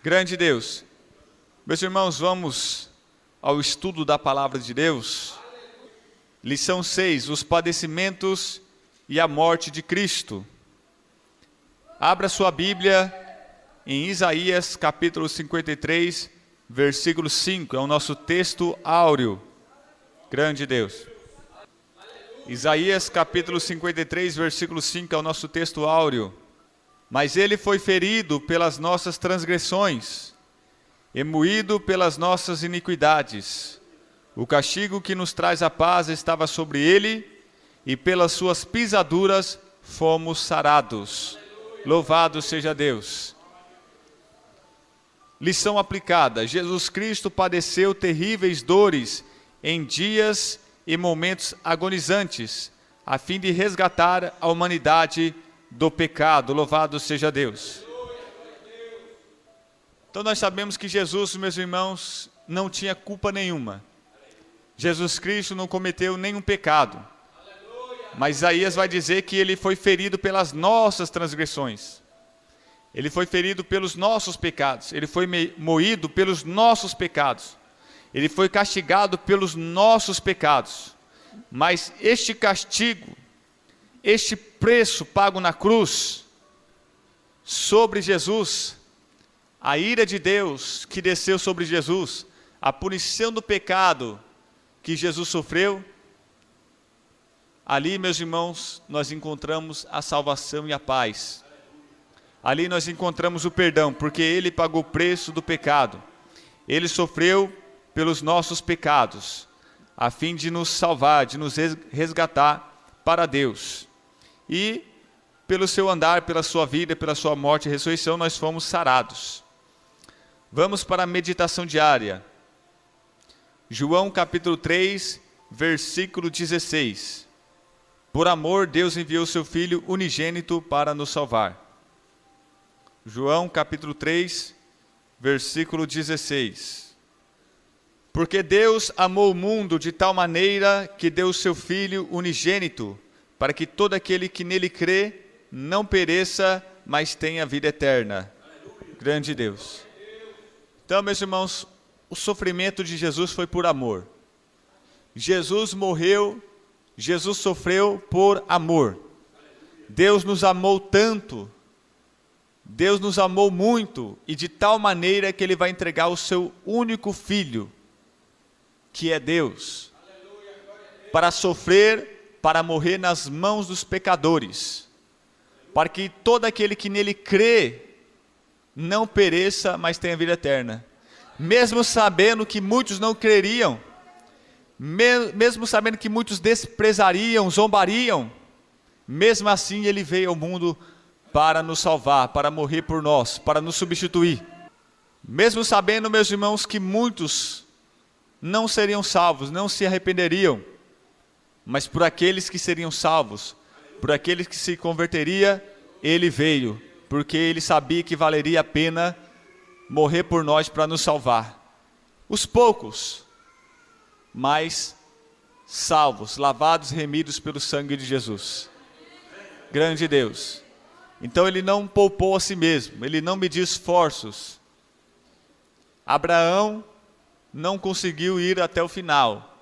Grande Deus, meus irmãos, vamos ao estudo da palavra de Deus. Lição 6, os padecimentos e a morte de Cristo. Abra sua Bíblia em Isaías capítulo 53, versículo 5, é o nosso texto áureo. Grande Deus. Isaías capítulo 53, versículo 5 é o nosso texto áureo. Mas ele foi ferido pelas nossas transgressões, e moído pelas nossas iniquidades. O castigo que nos traz a paz estava sobre ele, e pelas suas pisaduras fomos sarados. Louvado seja Deus. Lição aplicada: Jesus Cristo padeceu terríveis dores em dias e momentos agonizantes, a fim de resgatar a humanidade do pecado. Louvado seja Deus. Então nós sabemos que Jesus, meus irmãos, não tinha culpa nenhuma. Jesus Cristo não cometeu nenhum pecado. Mas Isaías vai dizer que ele foi ferido pelas nossas transgressões. Ele foi ferido pelos nossos pecados. Ele foi moído pelos nossos pecados. Ele foi castigado pelos nossos pecados. Mas este castigo, este preço pago na cruz, sobre Jesus, a ira de Deus que desceu sobre Jesus, a punição do pecado que Jesus sofreu, ali, meus irmãos, nós encontramos a salvação e a paz. Ali nós encontramos o perdão, porque Ele pagou o preço do pecado. Ele sofreu pelos nossos pecados, a fim de nos salvar, de nos resgatar para Deus. E pelo seu andar, pela sua vida, pela sua morte e ressurreição, nós fomos sarados. Vamos para a meditação diária. João capítulo 3, versículo 16. Por amor, Deus enviou seu Filho unigênito para nos salvar. João capítulo 3, versículo 16. Porque Deus amou o mundo de tal maneira que deu o seu Filho unigênito, para que todo aquele que nele crê não pereça, mas tenha vida eterna. Grande Deus. Então, meus irmãos, o sofrimento de Jesus foi por amor. Jesus morreu, Jesus sofreu por amor. Deus nos amou tanto, Deus nos amou muito, e de tal maneira que Ele vai entregar o seu único Filho, que é Deus, para sofrer, para morrer nas mãos dos pecadores, para que todo aquele que nele crê não pereça, mas tenha vida eterna. Mesmo sabendo que muitos não creriam, mesmo sabendo que muitos desprezariam, zombariam, mesmo assim ele veio ao mundo para nos salvar, para morrer por nós, para nos substituir. Mesmo sabendo, meus irmãos, que muitos não seriam salvos, não se arrependeriam, mas por aqueles que seriam salvos, por aqueles que se converteriam, Ele veio, porque Ele sabia que valeria a pena morrer por nós para nos salvar. Os poucos, mas salvos, lavados, remidos pelo sangue de Jesus. Grande Deus. Então Ele não poupou a si mesmo, Ele não mediu esforços. Abraão não conseguiu ir até o final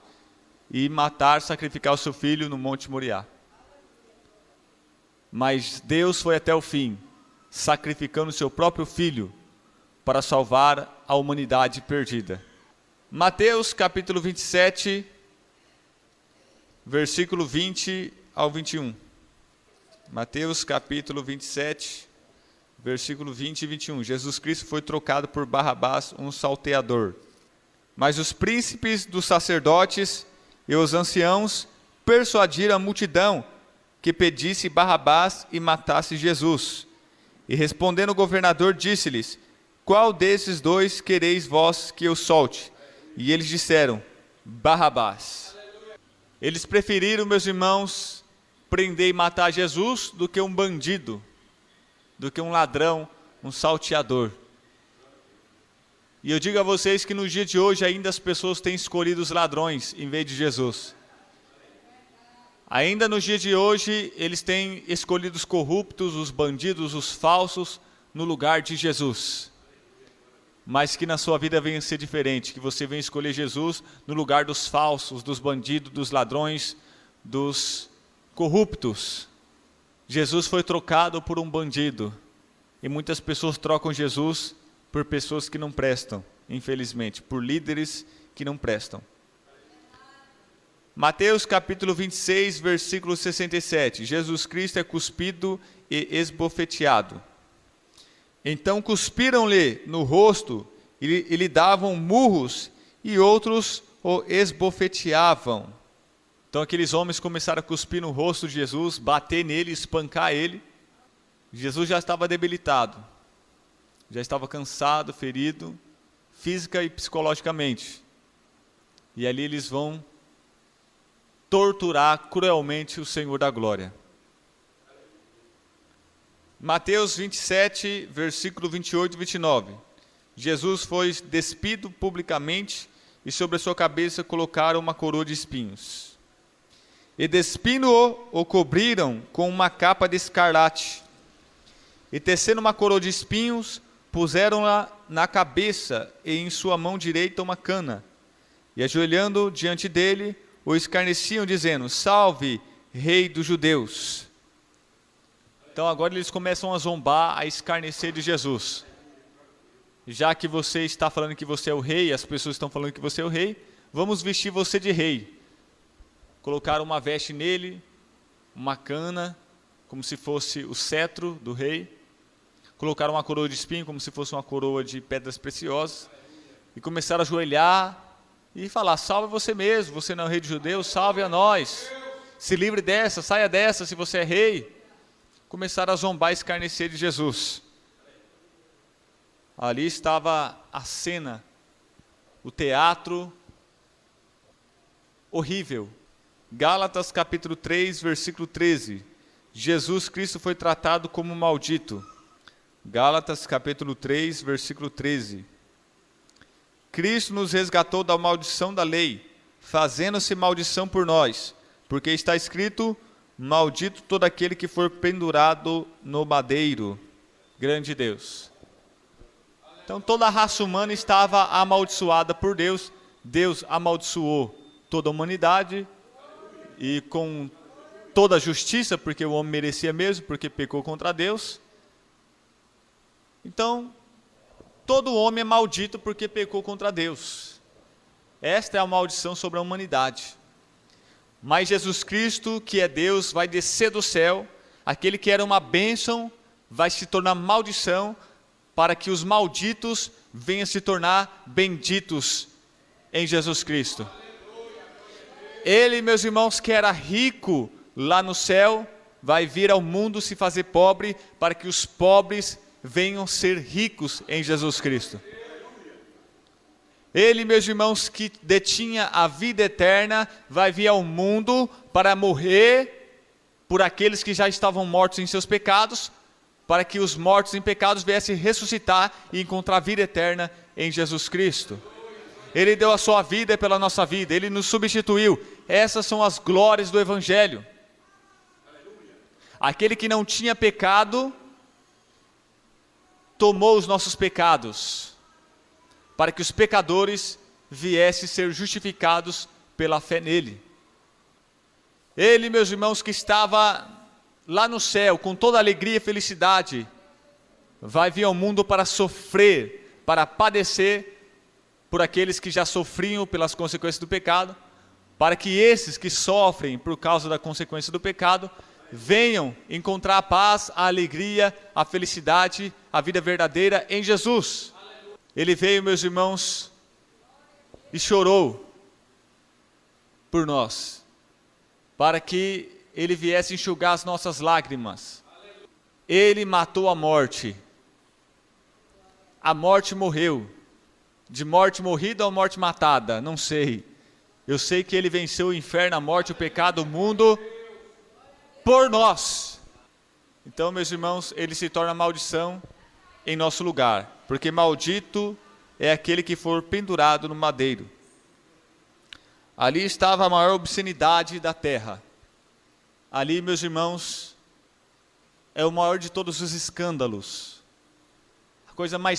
e matar, sacrificar o seu filho no Monte Moriá. Mas Deus foi até o fim, sacrificando o seu próprio filho para salvar a humanidade perdida. Mateus capítulo 27, versículo 20 ao 21. Mateus capítulo 27, versículo 20 e 21. Jesus Cristo foi trocado por Barrabás, um salteador. Mas os príncipes dos sacerdotes e os anciãos persuadiram a multidão que pedisse Barrabás e matasse Jesus. E respondendo o governador, disse-lhes: qual desses dois quereis vós que eu solte? E eles disseram: Barrabás. Eles preferiram, meus irmãos, prender e matar Jesus do que um bandido, do que um ladrão, um salteador. E eu digo a vocês que no dia de hoje ainda as pessoas têm escolhido os ladrões em vez de Jesus. Ainda no dia de hoje eles têm escolhido os corruptos, os bandidos, os falsos, no lugar de Jesus. mas que na sua vida venha ser diferente, que você venha escolher Jesus no lugar dos falsos, dos bandidos, dos ladrões, dos corruptos. Jesus foi trocado por um bandido, e muitas pessoas trocam Jesus por pessoas que não prestam, infelizmente, por líderes que não prestam. Mateus capítulo 26, versículo 67, Jesus Cristo é cuspido e esbofeteado. Então cuspiram-lhe no rosto e lhe davam murros, e outros o esbofeteavam. Então aqueles homens começaram a cuspir no rosto de Jesus, bater nele, espancar ele. Jesus já estava debilitado, já estava cansado, ferido, física e psicologicamente. E ali eles vão torturar cruelmente o Senhor da glória. Mateus 27, versículo 28 e 29. Jesus foi despido publicamente e sobre a sua cabeça colocaram uma coroa de espinhos. E despindo-o, o cobriram com uma capa de escarlate. E tecendo uma coroa de espinhos, puseram-na na cabeça e em sua mão direita uma cana. E ajoelhando diante dele, o escarneciam, dizendo: Salve, Rei dos Judeus! Então agora eles começam a zombar, a escarnecer de Jesus. Já que você está falando que você é o rei, as pessoas estão falando que você é o rei, vamos vestir você de rei. Colocaram uma veste nele, uma cana, como se fosse o cetro do rei. Colocaram uma coroa de espinho, como se fosse uma coroa de pedras preciosas. E começaram a ajoelhar e falar: salve você mesmo, você não é o rei dos judeus, salve a nós. Se livre dessa, saia dessa se você é rei. Começaram a zombar e escarnecer de Jesus. Ali estava a cena, o teatro horrível. Gálatas capítulo 3, versículo 13. Jesus Cristo foi tratado como maldito. Gálatas capítulo 3, versículo 13. Cristo nos resgatou da maldição da lei, fazendo-se maldição por nós, porque está escrito: maldito todo aquele que for pendurado no madeiro. Grande Deus. Então toda a raça humana estava amaldiçoada por Deus. Deus amaldiçoou toda a humanidade, e com toda a justiça, porque o homem merecia mesmo, porque pecou contra Deus. Então, todo homem é maldito porque pecou contra Deus. Esta é a maldição sobre a humanidade. Mas Jesus Cristo, que é Deus, vai descer do céu. Aquele que era uma bênção vai se tornar maldição, para que os malditos venham se tornar benditos em Jesus Cristo. Ele, meus irmãos, que era rico lá no céu, vai vir ao mundo se fazer pobre, para que os pobres venham ser ricos em Jesus Cristo. Ele, meus irmãos, que detinha a vida eterna, vai vir ao mundo para morrer por aqueles que já estavam mortos em seus pecados, para que os mortos em pecados viessem ressuscitar e encontrar vida eterna em Jesus Cristo. Ele deu a sua vida pela nossa vida, Ele nos substituiu. Essas são as glórias do Evangelho. Aquele que não tinha pecado, tomou os nossos pecados, para que os pecadores viessem ser justificados pela fé nele. Ele, meus irmãos, que estava lá no céu, com toda alegria e felicidade, vai vir ao mundo para sofrer, para padecer por aqueles que já sofriam pelas consequências do pecado, para que esses que sofrem por causa da consequência do pecado, venham encontrar a paz, a alegria, a felicidade, a vida verdadeira em Jesus. Ele veio, meus irmãos, e chorou por nós, para que Ele viesse enxugar as nossas lágrimas. Ele matou a morte. A morte morreu. De morte morrida ou morte matada? Não sei. Eu sei que Ele venceu o inferno, a morte, o pecado, o mundo, por nós. Então, meus irmãos, Ele se torna maldição em nosso lugar, porque maldito é aquele que for pendurado no madeiro. Ali estava a maior obscenidade da terra. Ali, meus irmãos, é o maior de todos os escândalos. A coisa mais